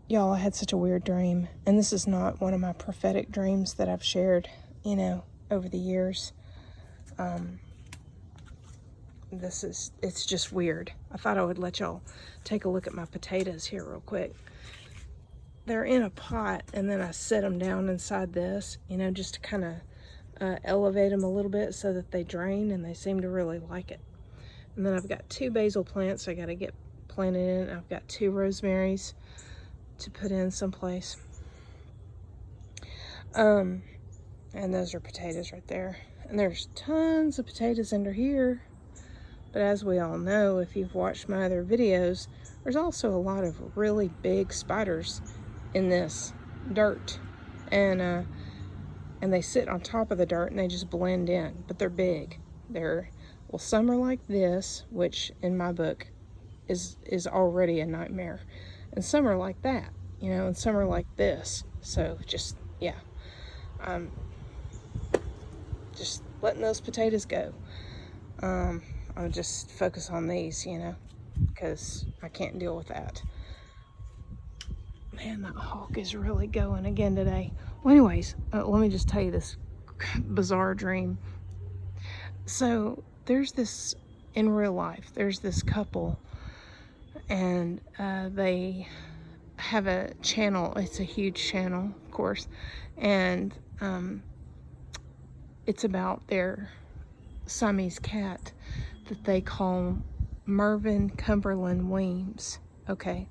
Y'all, I had such a weird dream, and this is not one of my prophetic dreams that I've shared, over the years. It's just weird. I thought I would let y'all take a look at my potatoes here real quick. They're in a pot, and then I set them down inside this, just to kind of elevate them a little bit so that they drain, and they seem to really like it. And then I've got 2 basil plants I got to get planted in. I've got 2 rosemaries to put in someplace. And those are potatoes right there. And there's tons of potatoes under here. But as we all know, if you've watched my other videos, there's also a lot of really big spiders in this dirt. And they sit on top of the dirt and they just blend in. But they're big. Some are like this, which in my book is already a nightmare. And some are like that, and some are like this. So just, yeah. Just letting those potatoes go. I'll just focus on these, because I can't deal with that. Man, that hawk is really going again today. Well, anyways, let me just tell you this bizarre dream. So there's this, in real life, there's this couple, and they have a channel. It's a huge channel, of course, and it's about their Siamese cat that they call Mervin Cumberland Weems. Okay,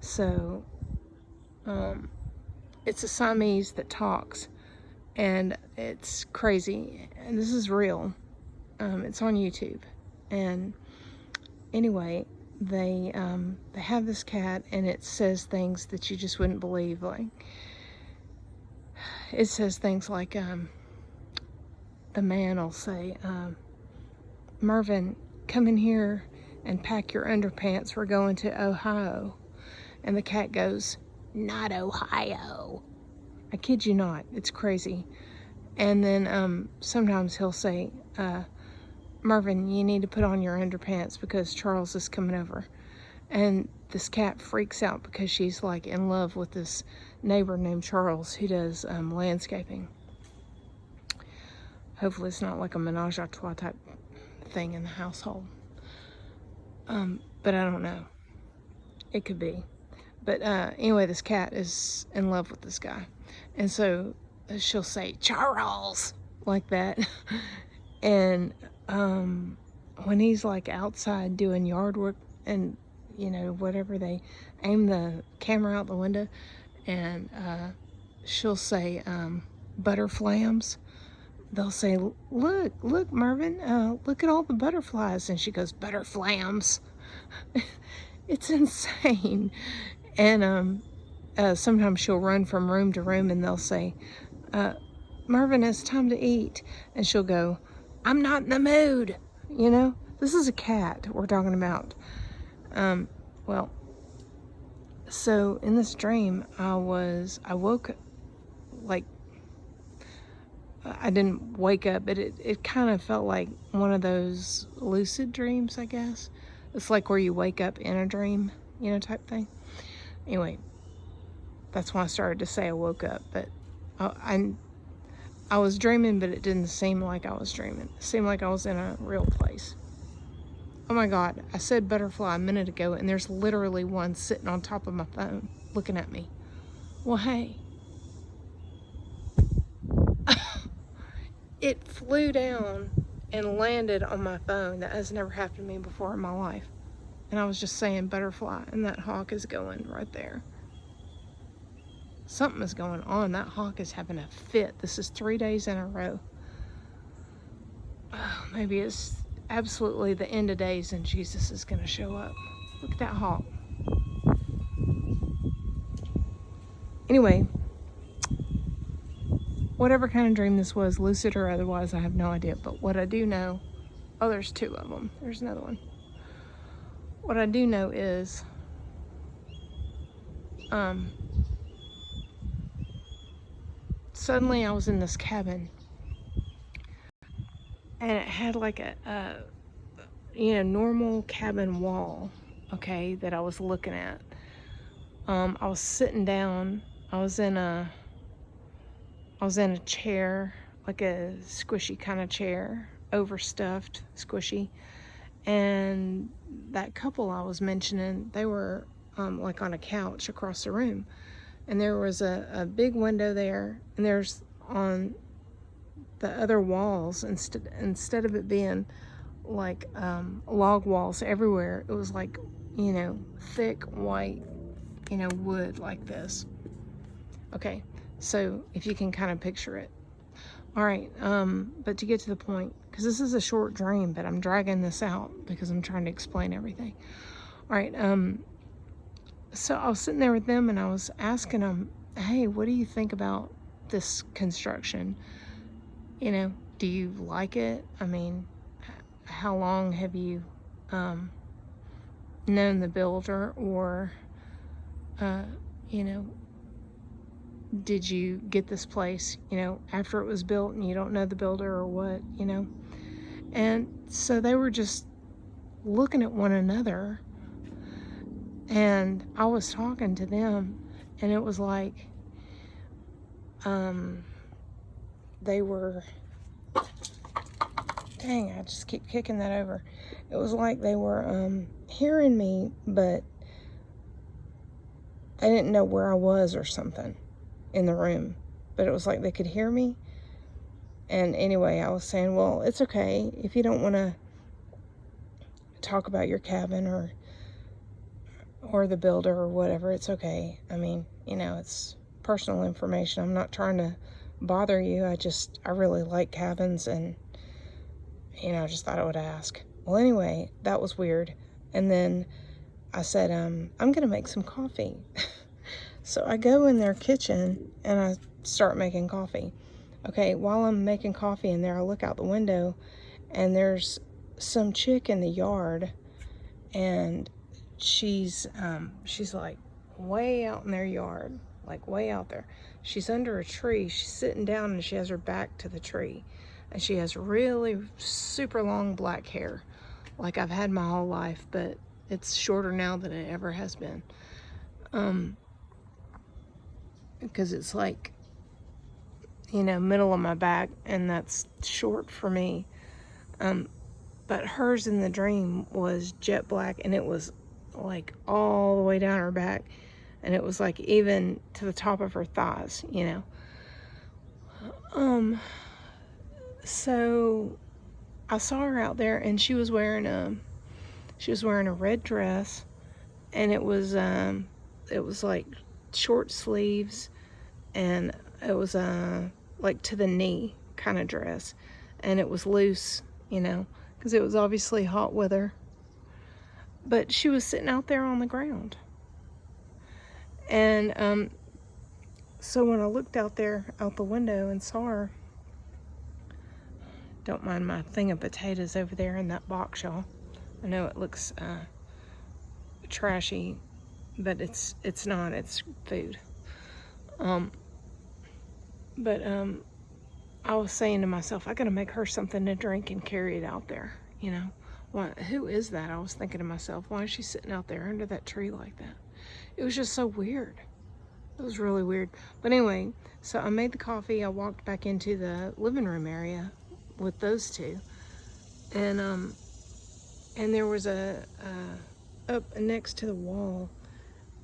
so it's a Siamese that talks, and it's crazy, and this is real. It's on YouTube, and anyway, they have this cat, and it says things that you just wouldn't believe. Like, it says things like, the man will say, Mervin, come in here and pack your underpants. We're going to Ohio. And the cat goes, not Ohio. I kid you not. It's crazy. And then sometimes he'll say, Mervin, you need to put on your underpants because Charles is coming over. And this cat freaks out because she's like in love with this neighbor named Charles who does landscaping. Hopefully it's not like a menage a trois type thing in the household. But I don't know. It could be. But anyway, this cat is in love with this guy. And so she'll say, Charles, like that. And when he's like outside doing yard work and, whatever, they aim the camera out the window, and she'll say, butterflams. They'll say, look, Mervin, look at all the butterflies. And she goes, butterflams. It's insane. And sometimes she'll run from room to room, and they'll say, Mervin, it's time to eat. And she'll go, I'm not in the mood. This is a cat we're talking about. Well, so in this dream, I woke up, like, I didn't wake up, but it kind of felt like one of those lucid dreams, I guess. It's like where you wake up in a dream, type thing. Anyway, that's when I started to say I woke up, but I was dreaming, but it didn't seem like I was dreaming. It seemed like I was in a real place. Oh my God, I said butterfly a minute ago, and there's literally one sitting on top of my phone looking at me. Well, hey. It flew down and landed on my phone. That has never happened to me before in my life. And I was just saying butterfly, and that hawk is going right there. Something is going on. That hawk is having a fit. This is 3 days in a row. Oh, maybe it's absolutely the end of days and Jesus is going to show up. Look at that hawk. Anyway, whatever kind of dream this was, lucid or otherwise, I have no idea. But what I do know, oh, there's 2 of them. There's another one. What I do know is, suddenly I was in this cabin, and it had like a normal cabin wall, okay, that I was looking at. I was sitting down. I was in a chair, like a squishy kind of chair, overstuffed, squishy. And that couple I was mentioning, they were like on a couch across the room. And there was a big window there, and there's on the other walls, instead of it being like log walls everywhere, it was like, thick white, wood like this. Okay, so if you can kind of picture it. All right, but to get to the point, because this is a short dream, but I'm dragging this out because I'm trying to explain everything. All right, so I was sitting there with them, and I was asking them, hey, what do you think about this construction? Do you like it? I mean, how long have you known the builder, or, did you get this place, after it was built and you don't know the builder or what, And so they were just looking at one another, and I was talking to them, and it was like, they were, dang, I just keep kicking that over. It was like they were hearing me, but they didn't know where I was or something in the room. But it was like they could hear me. And anyway, I was saying, well, it's okay if you don't want to talk about your cabin or the builder or whatever. It's okay. I mean, it's personal information. I'm not trying to bother you. I really like cabins, and I just thought I would ask. Well, anyway, that was weird. And then I said, I'm gonna make some coffee. So I go in their kitchen and I start making coffee. Okay, while I'm making coffee in there, I look out the window, and there's some chick in the yard, and she's like way out in their yard, like way out there. She's under a tree. She's sitting down, and she has her back to the tree, and she has really super long black hair, like I've had my whole life, but it's shorter now than it ever has been. Because it's like, middle of my back, and that's short for me. But hers in the dream was jet black, and it was like all the way down her back, and it was like even to the top of her thighs, So I saw her out there, and she was wearing a red dress, and it was like short sleeves, and it was like to the knee kind of dress, and it was loose, because it was obviously hot weather. But she was sitting out there on the ground, and so when I looked out there out the window and saw her, don't mind my thing of potatoes over there in that box, y'all. I know it looks trashy, but it's not. It's food. But I was saying to myself, I gotta make her something to drink and carry it out there. Who is that? I was thinking to myself, why is she sitting out there under that tree like that? It was just so weird. It was really weird. But anyway, so I made the coffee. I walked back into the living room area with those two, and there was a up next to the wall,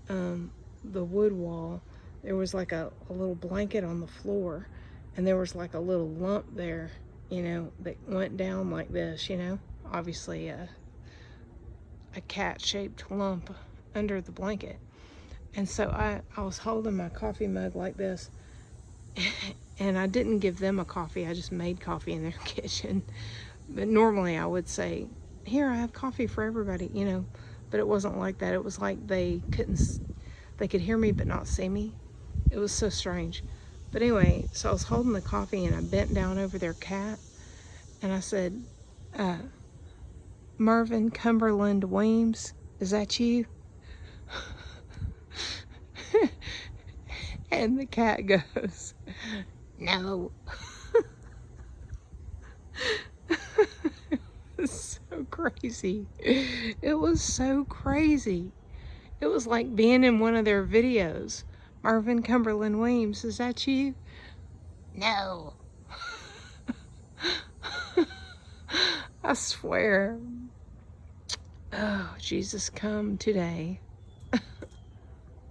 the wood wall, there was like a little blanket on the floor, and there was like a little lump there, that went down like this, obviously a cat-shaped lump under the blanket. And so I was holding my coffee mug like this, and I didn't give them a coffee. I just made coffee in their kitchen. But normally I would say, here, I have coffee for everybody, but it wasn't like that. It was like they could hear me but not see me. It was so strange. But anyway, so I was holding the coffee, and I bent down over their cat, and I said, Mervin Cumberland Weems, is that you? And the cat goes, no. It was so crazy. It was so crazy. It was like being in one of their videos. Marvin Cumberland Weems, is that you? No. I swear. Oh, Jesus, come today.